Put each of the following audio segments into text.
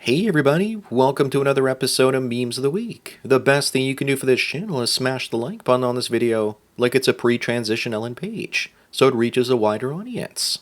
Hey everybody, welcome to another episode of Memes of the Week. The best thing you can do for this channel is smash the like button on this video like it's a pre-transition Ellen page, so it reaches a wider audience.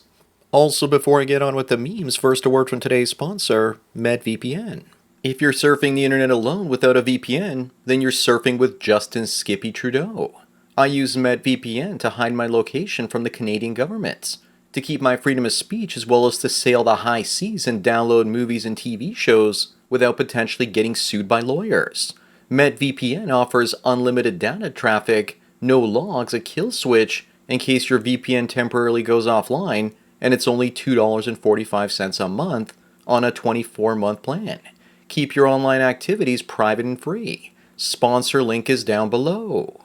Also, before I get on with the memes, first a word from today's sponsor, MedVPN. If you're surfing the internet alone without a VPN, then you're surfing with Justin Skippy Trudeau. I use MedVPN to hide my location from the Canadian government, to keep my freedom of speech, as well as to sail the high seas and download movies and TV shows without potentially getting sued by lawyers. MedVPN offers unlimited data traffic, no logs, a kill switch in case your VPN temporarily goes offline, and it's only $2.45 a month on a 24-month plan. Keep your online activities private and free. Sponsor link is down below.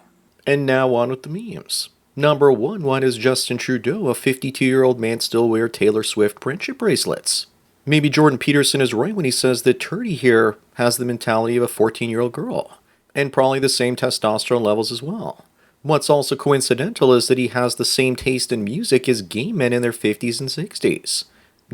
And now on with the memes. Number 1, why does Justin Trudeau, a 52-year-old man, still wear Taylor Swift friendship bracelets? Maybe Jordan Peterson is right when he says that Turdy here has the mentality of a 14-year-old girl, and probably the same testosterone levels as well. What's also coincidental is that he has the same taste in music as gay men in their 50s and 60s.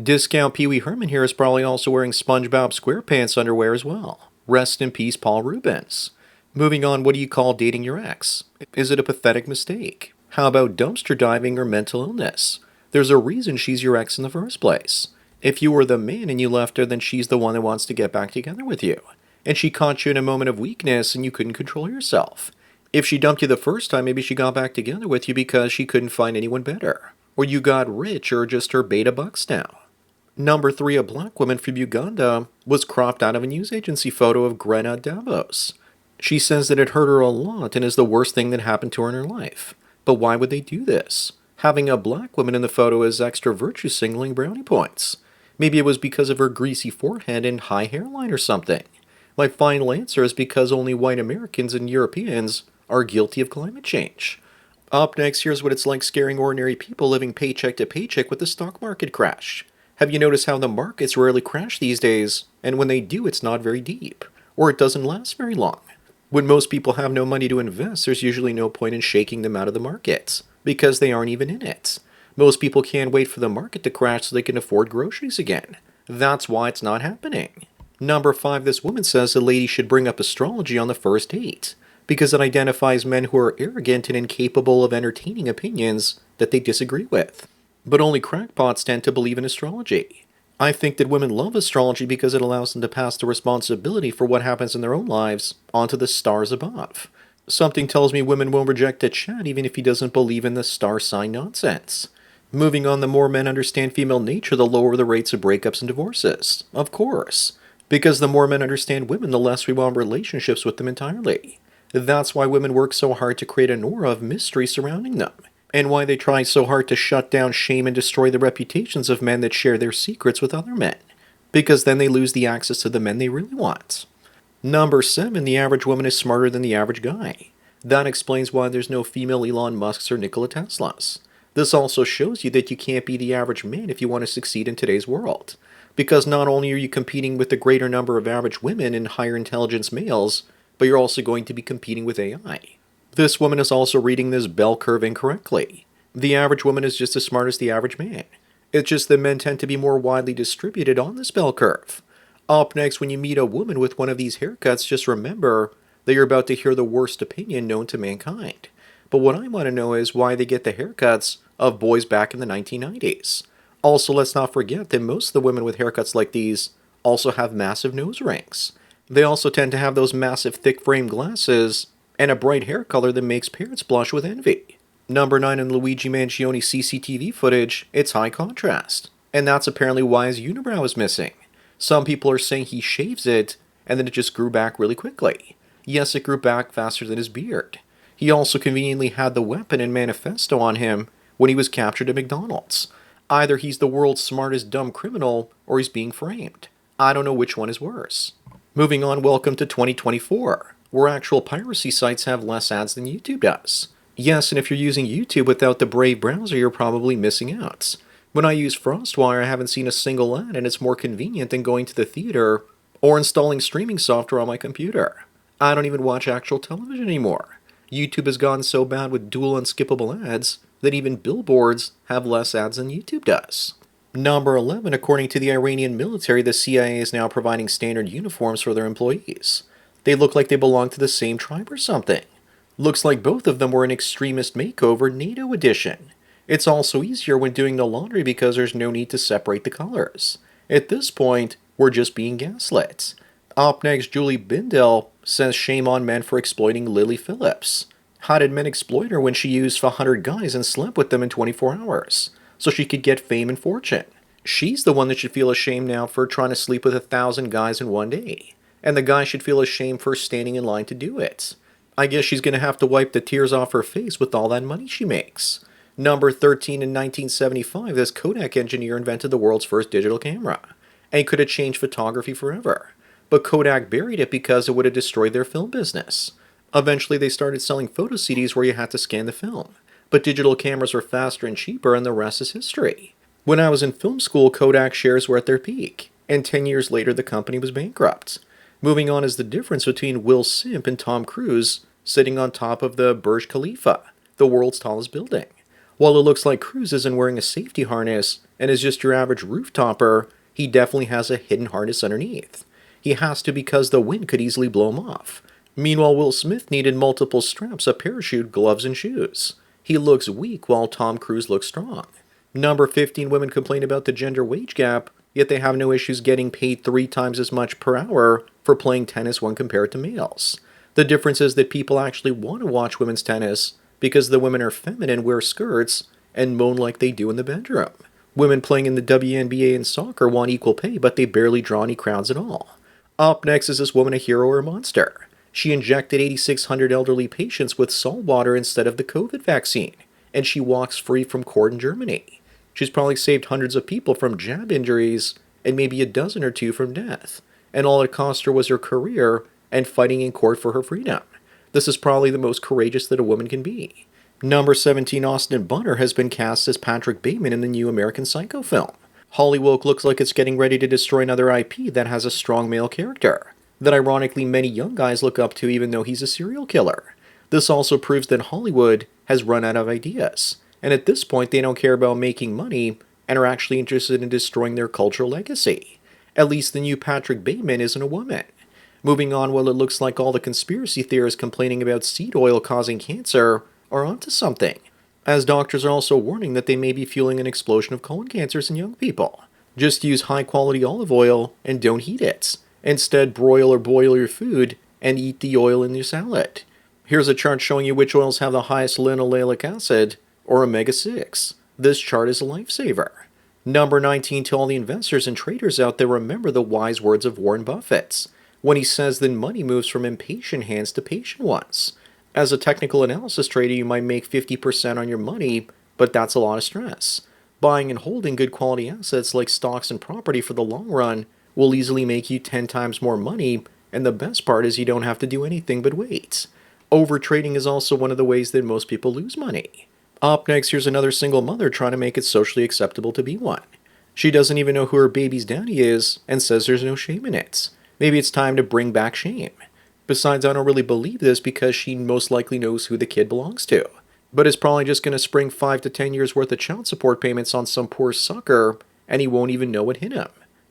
Discount Pee Wee Herman here is probably also wearing SpongeBob SquarePants underwear as well. Rest in peace, Paul Rubens. Moving on, what do you call dating your ex? Is it a pathetic mistake? How about dumpster diving or mental illness? There's a reason she's your ex in the first place. If you were the man and you left her, then she's the one that wants to get back together with you. And she caught you in a moment of weakness and you couldn't control yourself. If she dumped you the first time, maybe she got back together with you because she couldn't find anyone better. Or you got rich, or just her beta bucks now. Number 3, a black woman from Uganda was cropped out of a news agency photo of Greta Davos. She says that it hurt her a lot and is the worst thing that happened to her in her life. But why would they do this? Having a black woman in the photo is extra virtue signaling brownie points. Maybe it was because of her greasy forehead and high hairline or something. My final answer is because only white Americans and Europeans are guilty of climate change. Up next, here's what it's like scaring ordinary people living paycheck to paycheck with the stock market crash. Have you noticed how the markets rarely crash these days, and when they do, it's not very deep, or it doesn't last very long? When most people have no money to invest, there's usually no point in shaking them out of the markets, because they aren't even in it. Most people can't wait for the market to crash so they can afford groceries again. That's why it's not happening. Number 5, this woman says a lady should bring up astrology on the first date, because it identifies men who are arrogant and incapable of entertaining opinions that they disagree with. But only crackpots tend to believe in astrology. I think that women love astrology because it allows them to pass the responsibility for what happens in their own lives onto the stars above. Something tells me women won't reject a chat even if he doesn't believe in the star sign nonsense. Moving on, the more men understand female nature, the lower the rates of breakups and divorces. Of course. Because the more men understand women, the less we want relationships with them entirely. That's why women work so hard to create an aura of mystery surrounding them, and why they try so hard to shut down, shame, and destroy the reputations of men that share their secrets with other men, because then they lose the access to the men they really want. Number 7, the average woman is smarter than the average guy. That explains why there's no female Elon Musks or Nikola Teslas. This also shows you that you can't be the average man if you want to succeed in today's world, because not only are you competing with the greater number of average women and higher intelligence males, but you're also going to be competing with AI. This woman is also reading this bell curve incorrectly. The average woman is just as smart as the average man. It's just that men tend to be more widely distributed on this bell curve. Up next, when you meet a woman with one of these haircuts, just remember that you're about to hear the worst opinion known to mankind. But what I want to know is why they get the haircuts of boys back in the 1990s. Also, let's not forget that most of the women with haircuts like these also have massive nose rings. They also tend to have those massive thick frame glasses and a bright hair color that makes parents blush with envy. Number 9, in Luigi Mangione CCTV footage, it's high contrast. And that's apparently why his unibrow is missing. Some people are saying he shaves it, and then it just grew back really quickly. Yes, it grew back faster than his beard. He also conveniently had the weapon and manifesto on him when he was captured at McDonald's. Either he's the world's smartest dumb criminal, or he's being framed. I don't know which one is worse. Moving on, welcome to 2024. Where actual piracy sites have less ads than YouTube does. Yes, and if you're using YouTube without the Brave browser, you're probably missing out. When I use FrostWire, I haven't seen a single ad, and it's more convenient than going to the theater or installing streaming software on my computer. I don't even watch actual television anymore. YouTube has gone so bad with dual unskippable ads that even billboards have less ads than YouTube does. Number 11, according to the Iranian military, the CIA is now providing standard uniforms for their employees. They look like they belong to the same tribe or something. Looks like both of them were an extremist makeover NATO edition. It's also easier when doing the laundry because there's no need to separate the colors. At this point, we're just being gaslit. Up next, Julie Bindel says shame on men for exploiting Lily Phillips. How did men exploit her when she used 100 guys and slept with them in 24 hours? So she could get fame and fortune. She's the one that should feel ashamed now for trying to sleep with 1,000 guys in one day. And the guy should feel ashamed for standing in line to do it. I guess she's going to have to wipe the tears off her face with all that money she makes. Number 13, in 1975, this Kodak engineer invented the world's first digital camera. And could have changed photography forever. But Kodak buried it because it would have destroyed their film business. Eventually they started selling photo CDs where you had to scan the film. But digital cameras were faster and cheaper, and the rest is history. When I was in film school, Kodak shares were at their peak, and 10 years later the company was bankrupt. Moving on is the difference between Will Smith and Tom Cruise sitting on top of the Burj Khalifa, the world's tallest building. While it looks like Cruise isn't wearing a safety harness and is just your average rooftopper, he definitely has a hidden harness underneath. He has to because the wind could easily blow him off. Meanwhile, Will Smith needed multiple straps, a parachute, gloves, and shoes. He looks weak while Tom Cruise looks strong. Number 15, women complain about the gender wage gap, yet they have no issues getting paid 3 times as much per hour for playing tennis when compared to males. The difference is that people actually want to watch women's tennis because the women are feminine, wear skirts, and moan like they do in the bedroom. Women playing in the WNBA and soccer want equal pay, but they barely draw any crowds at all. Up next, is this woman a hero or a monster? She injected 8,600 elderly patients with salt water instead of the COVID vaccine, and she walks free from court in Germany. She's probably saved hundreds of people from jab injuries and maybe a dozen or two from death, and all it cost her was her career and fighting in court for her freedom. This is probably the most courageous that a woman can be. Number 17, Austin Butler has been cast as Patrick Bateman in the new American Psycho film. Hollywood looks like it's getting ready to destroy another IP that has a strong male character that ironically many young guys look up to even though he's a serial killer. This also proves that Hollywood has run out of ideas, and at this point they don't care about making money and are actually interested in destroying their cultural legacy. At least the new Patrick Bateman isn't a woman. Moving on, well, it looks like all the conspiracy theorists complaining about seed oil causing cancer are onto something, as doctors are also warning that they may be fueling an explosion of colon cancers in young people. Just use high-quality olive oil and don't heat it. Instead, broil or boil your food and eat the oil in your salad. Here's a chart showing you which oils have the highest linoleic acid, or omega-6. This chart is a lifesaver. Number 19, to all the investors and traders out there, remember the wise words of Warren Buffett when he says that money moves from impatient hands to patient ones. As a technical analysis trader, you might make 50% on your money, but that's a lot of stress. Buying and holding good quality assets like stocks and property for the long run will easily make you 10 times more money, and the best part is you don't have to do anything but wait. Overtrading is also one of the ways that most people lose money. Up next, here's another single mother trying to make it socially acceptable to be one. She doesn't even know who her baby's daddy is and says there's no shame in it. Maybe it's time to bring back shame. Besides, I don't really believe this because she most likely knows who the kid belongs to. But is probably just going to spring 5 to 10 years worth of child support payments on some poor sucker and he won't even know what hit him.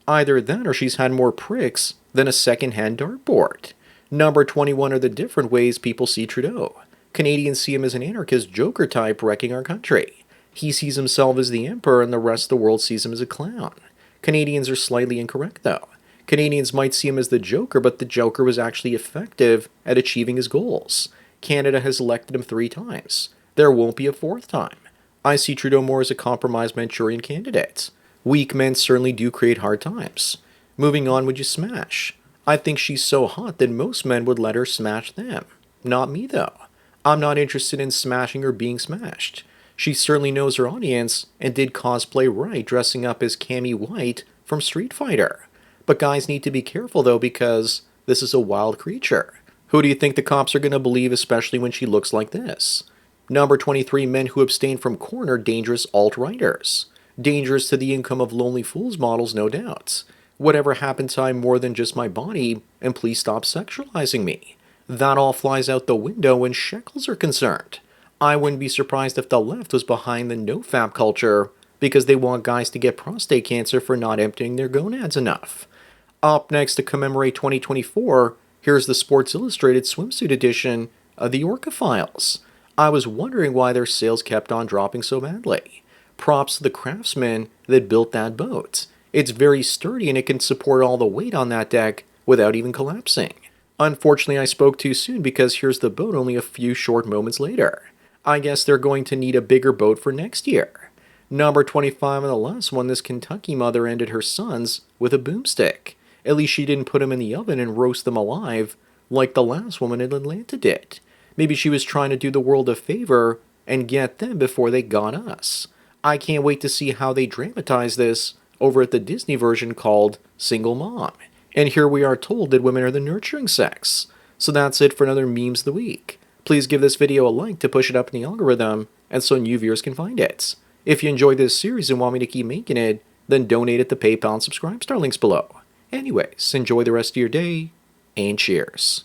Either that or she's had more pricks than a second-hand dartboard. Number 21 are the different ways people see Trudeau. Canadians see him as an anarchist Joker type wrecking our country. He sees himself as the emperor and the rest of the world sees him as a clown. Canadians are slightly incorrect though. Canadians might see him as the Joker, but the Joker was actually effective at achieving his goals. Canada has elected him 3 times. There won't be a 4th time. I see Trudeau more as a compromised Manchurian candidate. Weak men certainly do create hard times. Moving on, would you smash? I think she's so hot that most men would let her smash them. Not me though. I'm not interested in smashing or being smashed. She certainly knows her audience and did cosplay right, dressing up as Cammy White from Street Fighter. But guys need to be careful though because this is a wild creature. Who do you think the cops are going to believe, especially when she looks like this? Number 23, men who abstain from corn are dangerous alt-righters. Dangerous to the income of lonely fools models, no doubt. Whatever happened to I'm more than just my body, and please stop sexualizing me. That all flies out the window when shekels are concerned. I wouldn't be surprised if the left was behind the no-fap culture, because they want guys to get prostate cancer for not emptying their gonads enough. Up next to commemorate 2024, here's the Sports Illustrated swimsuit edition of the Orca Files. I was wondering why their sales kept on dropping so badly. Props to the craftsman that built that boat. It's very sturdy and it can support all the weight on that deck without even collapsing. Unfortunately, I spoke too soon because here's the boat only a few short moments later. I guess they're going to need a bigger boat for next year. Number 25 on the last one, this Kentucky mother ended her sons with a boomstick. At least she didn't put them in the oven and roast them alive like the last woman in Atlanta did. Maybe she was trying to do the world a favor and get them before they got us. I can't wait to see how they dramatize this over at the Disney version called Single Mom. And here we are told that women are the nurturing sex. So that's it for another Memes of the Week. Please give this video a like to push it up in the algorithm and so new viewers can find it. If you enjoyed this series and want me to keep making it, then donate at the PayPal and Subscribe Star links below. Anyways, enjoy the rest of your day, and cheers.